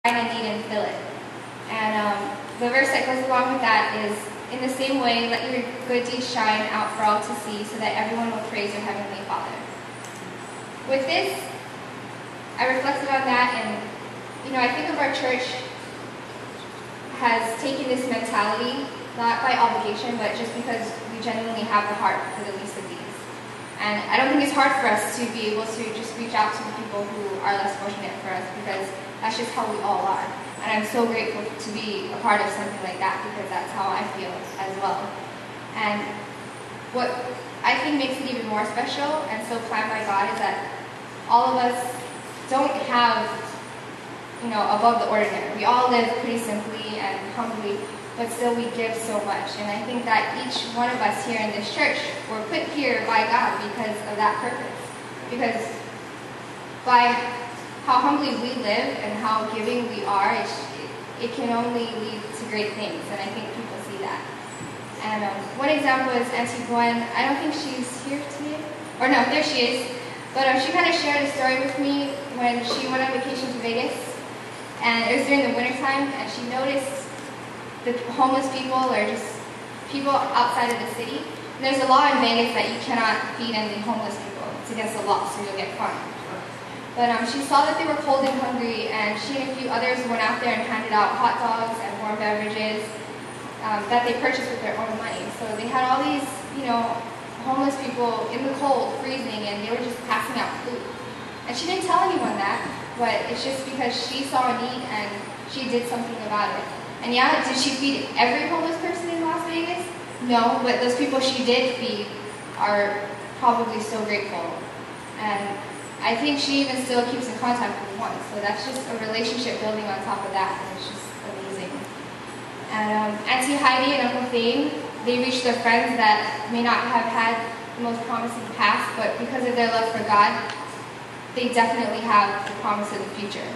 find a need and fill it. And the verse that goes along with that is, in the same way, let your good deeds shine out for all to see, so that everyone will praise your heavenly Father. With this, I reflected on that, and I think of our church has taken this mentality, not by obligation, but just because we genuinely have the heart for the least of these. And I don't think it's hard for us to be able to just reach out to the people who are less fortunate for us, because that's just how we all are. And I'm so grateful to be a part of something like that, because that's how I feel as well. And what I think makes it even more special and so planned by God is that all of us don't have, above the ordinary. We all live pretty simply and humbly, but still we give so much. And I think that each one of us here in this church were put here by God because of that purpose. Because by how humbly we live and how giving we are, it can only lead to great things, and I think people see that. And one example is Auntie Gwen. I don't think she's here today. Or no, there she is. But she kind of shared a story with me when she went on vacation to Vegas. And it was during the wintertime, and she noticed the homeless people, or just people outside of the city. And there's a law in Vegas that you cannot feed any homeless people. It's against the law, so you'll get fined. But she saw that they were cold and hungry, and she and a few others went out there and handed out hot dogs and warm beverages that they purchased with their own money. So they had all these, homeless people in the cold, freezing, and they were just passing out food. And she didn't tell anyone that, but it's just because she saw a need and she did something about it. And yeah, did she feed every homeless person in Las Vegas? No, but those people she did feed are probably so grateful. And I think she even still keeps in contact with one, so that's just a relationship building on top of that, and it's just amazing. And Auntie Heidi and Uncle Thane, they reached their friends that may not have had the most promising past, but because of their love for God, they definitely have the promise of the future.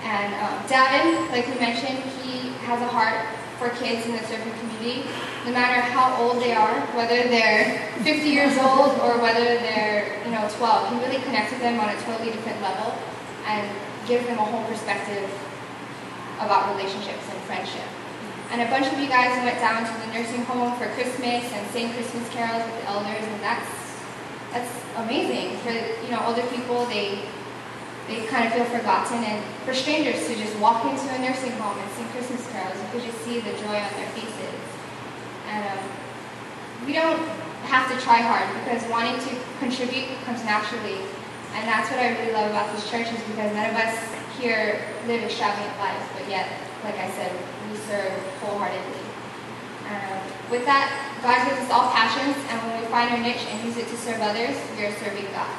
And Davin, like we mentioned, he has a heart for kids in the surfing community, no matter how old they are, whether they're 50 years old or whether they're 12. He really connects with them on a totally different level and gives them a whole perspective about relationships and friendship. And a bunch of you guys went down to the nursing home for Christmas and sang Christmas carols with the elders, and that's amazing. For older people, they kind of feel forgotten, and for strangers to just walk into a nursing home and sing Christmas carols, you could just see the joy on their faces. And we don't have to try hard, because wanting to contribute comes naturally. And that's what I really love about this church, is because none of us here live extravagant lives, but yet, like I said, we serve wholeheartedly. With that, God gives us all passions, and when we find our niche and use it to serve others, we are serving God.